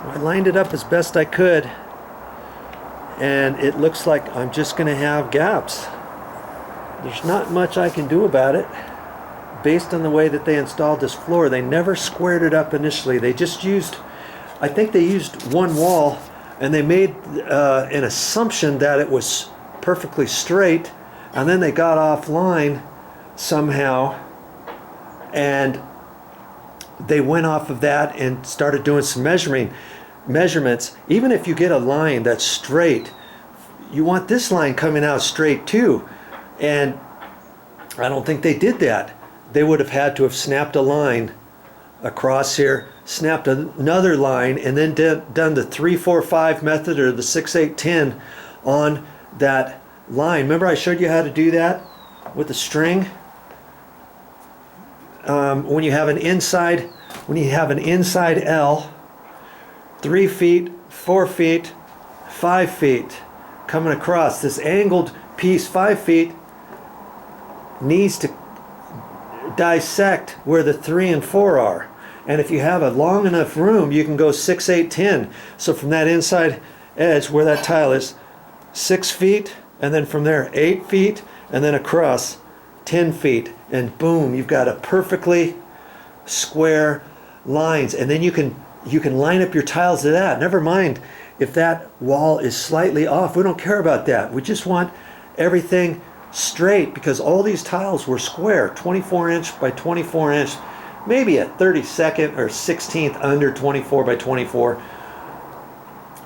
I lined it up as best I could, and it looks like I'm just going to have gaps. There's not much I can do about it. Based on the way that they installed this floor, they never squared it up initially. They just used, I think they used one wall, and they made an assumption that it was perfectly straight, and then they got offline somehow, and they went off of that and started doing some measurements. Even if you get a line that's straight, you want this line coming out straight too, and I don't think they did that. They would have had to have snapped a line across here, snapped another line, and then done the 3-4-5 method or the 6-8-10 on that line. Remember I showed you how to do that with the string? When you have an inside L, 3 feet, 4 feet, 5 feet coming across, this angled piece 5 feet needs to dissect where the 3 and 4 are. And if you have a long enough room, you can go 6, 8, 10. So from that inside edge where that tile is, 6 feet, and then from there 8 feet, and then across 10 feet, and boom, you've got a perfectly square lines. And then you can line up your tiles to that. Never mind if that wall is slightly off. We don't care about that. We just want everything straight, because all these tiles were square, 24 inch by 24 inch, maybe a 32nd or 16th under 24 by 24.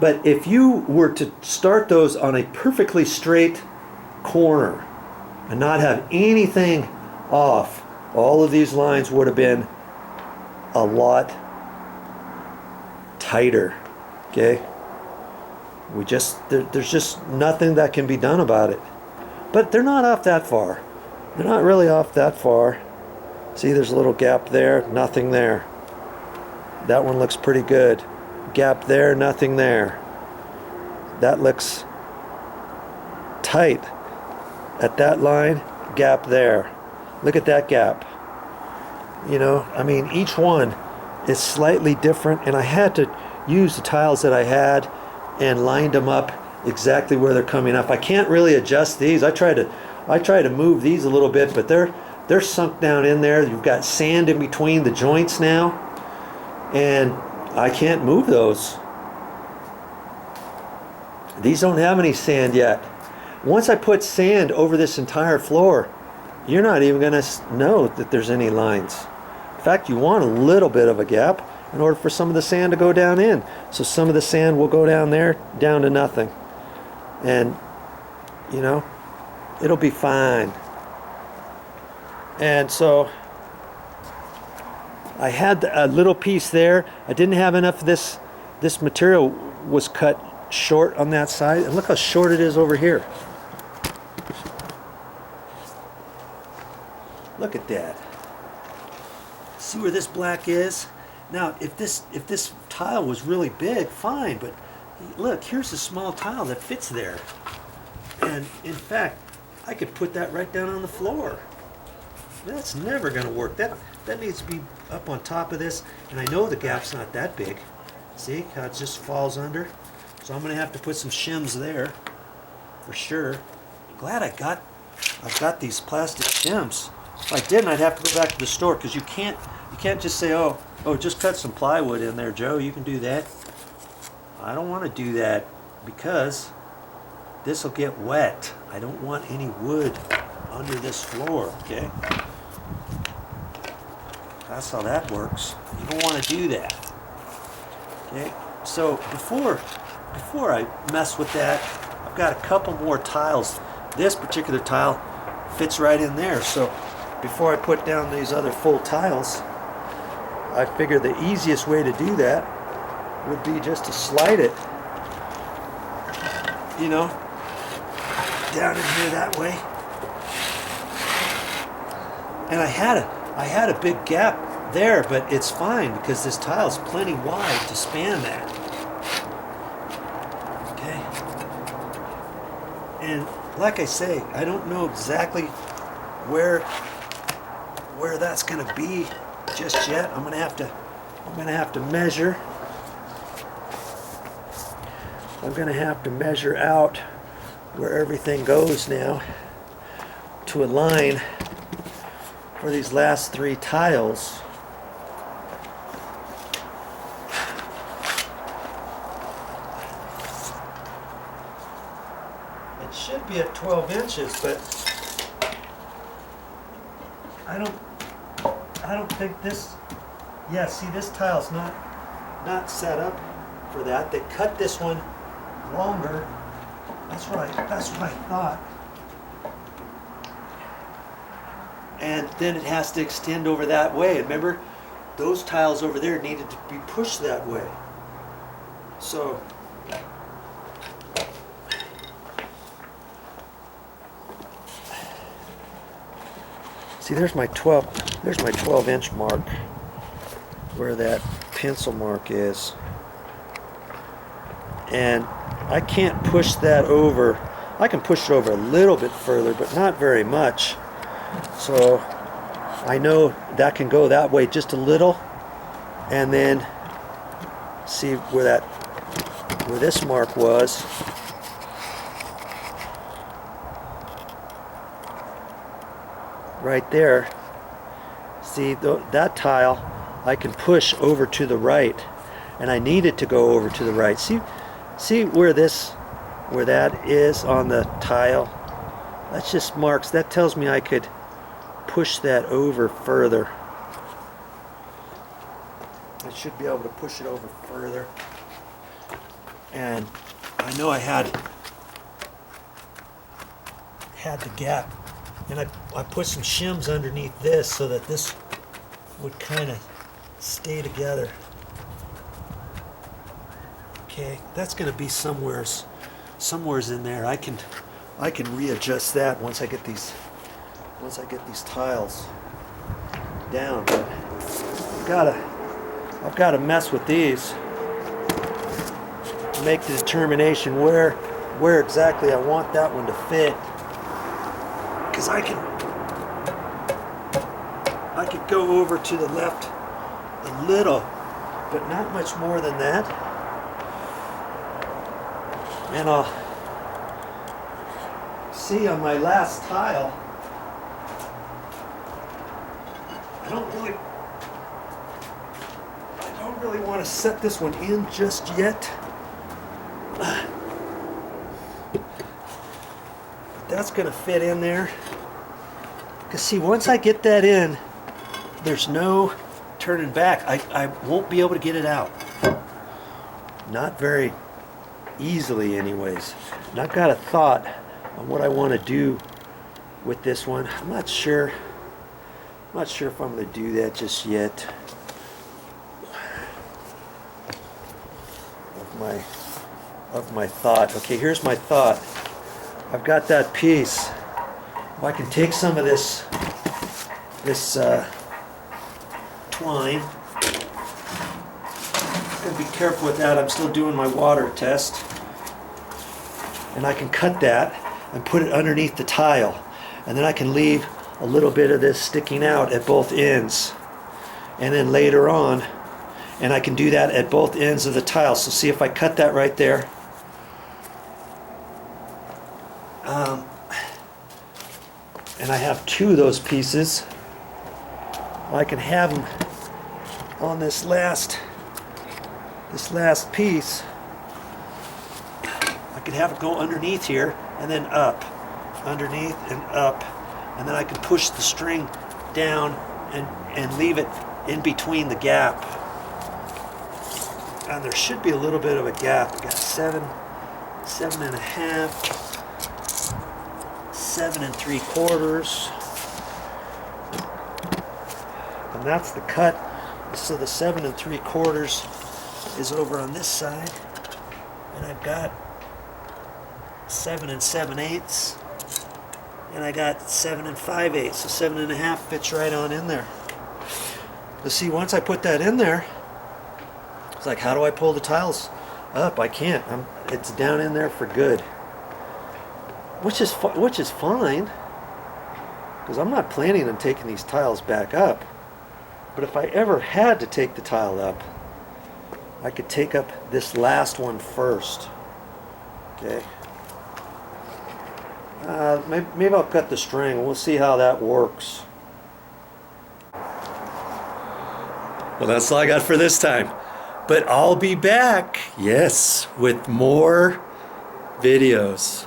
But if you were to start those on a perfectly straight corner and not have anything off, all of these lines would have been a lot tighter. Okay, there's just nothing that can be done about it. But they're not off that far. They're not really off that far. See, there's a little gap there, nothing there. That one looks pretty good. Gap there, nothing there. That looks tight at that line, gap there. Look at that gap. You know, I mean, each one is slightly different, and I had to use the tiles that I had and lined them up exactly where they're coming up. I can't really adjust these. I try to move these a little bit, but they're sunk down in there. You've got sand in between the joints now, and I can't move those. These don't have any sand yet. Once I put sand over this entire floor, you're not even going to know that there's any lines. In fact, you want a little bit of a gap in order for some of the sand to go down in. So some of the sand will go down there, down to nothing. And, you know, it'll be fine. And so I had a little piece there. I didn't have enough of this. This material was cut short on that side. And look how short it is over here. Look at that. See where this black is? Now, if this tile was really big, fine, but look, here's a small tile that fits there. And in fact, I could put that right down on the floor. That's never going to work. That needs to be up on top of this, and I know the gap's not that big. See how it just falls under? So I'm going to have to put some shims there for sure. Glad I've got these plastic shims. If I didn't, I'd have to go back to the store, because you can't just say, oh, just cut some plywood in there, Joe. You can do that. I don't want to do that, because this will get wet. I don't want any wood under this floor, okay? That's how that works. You don't want to do that. Okay? So before I mess with that, I've got a couple more tiles. This particular tile fits right in there. So before I put down these other full tiles, I figure the easiest way to do that would be just to slide it, you know, down in here that way. And I had a big gap there, but it's fine because this tile's plenty wide to span that. Okay. And like I say, I don't know exactly where that's going to be just yet. I'm going to have to measure I'm going to have to measure out where everything goes now to align for these last 3 tiles. It should be at 12 inches, but I don't think this, yeah, see, this tile's not set up for that. They cut this one longer. That's right, that's what I thought. And then it has to extend over that way. Remember, those tiles over there needed to be pushed that way. So, see, there's my 12 inch mark where that pencil mark is. And I can't push that over. I can push it over a little bit further, but not very much. So I know that can go that way just a little, and then see where this mark was. Right there. See, that tile I can push over to the right, and I need it to go over to the right. See where that is on the tile? That's just marks. That tells me I could push that over further. I should be able to push it over further. And I know I had the gap. And I put some shims underneath this so that this would kind of stay together. Okay, that's going to be somewheres in there. I can readjust that once I get these tiles down. But I've got to mess with these to make the determination where exactly I want that one to fit. Because I could go over to the left a little, but not much more than that. And I'll see on my last tile, I don't really want to set this one in just yet. That's going to fit in there. Because see, once I get that in, there's no turning back. I won't be able to get it out. Not very easily anyways. And I've got a thought on what I want to do with this one. I'm not sure if I'm going to do that just yet. Of my thought. Okay, here's my thought. I've got that piece. If I can take some of this twine. I'm going to be careful with that. I'm still doing my water test. And I can cut that and put it underneath the tile. And then I can leave a little bit of this sticking out at both ends. And then later on, and I can do that at both ends of the tile. So see if I cut that right there. And I have 2 of those pieces. I can have them on this last piece. I could have it go underneath here and then up, underneath and up, and then I can push the string down and leave it in between the gap. And there should be a little bit of a gap. I got 7.5, 7 3/4, and that's the cut. So the 7 3/4 is over on this side, and I've got 7 7/8, and I got 7 5/8. So 7.5 fits right on in there. But see, once I put that in there, it's like, how do I pull the tiles up? I can't. It's down in there for good. Which is fine, because I'm not planning on taking these tiles back up. But if I ever had to take the tile up, I could take up this last one first. Okay. Maybe I'll cut the string. We'll see how that works. Well, that's all I got for this time. But I'll be back, yes, with more videos.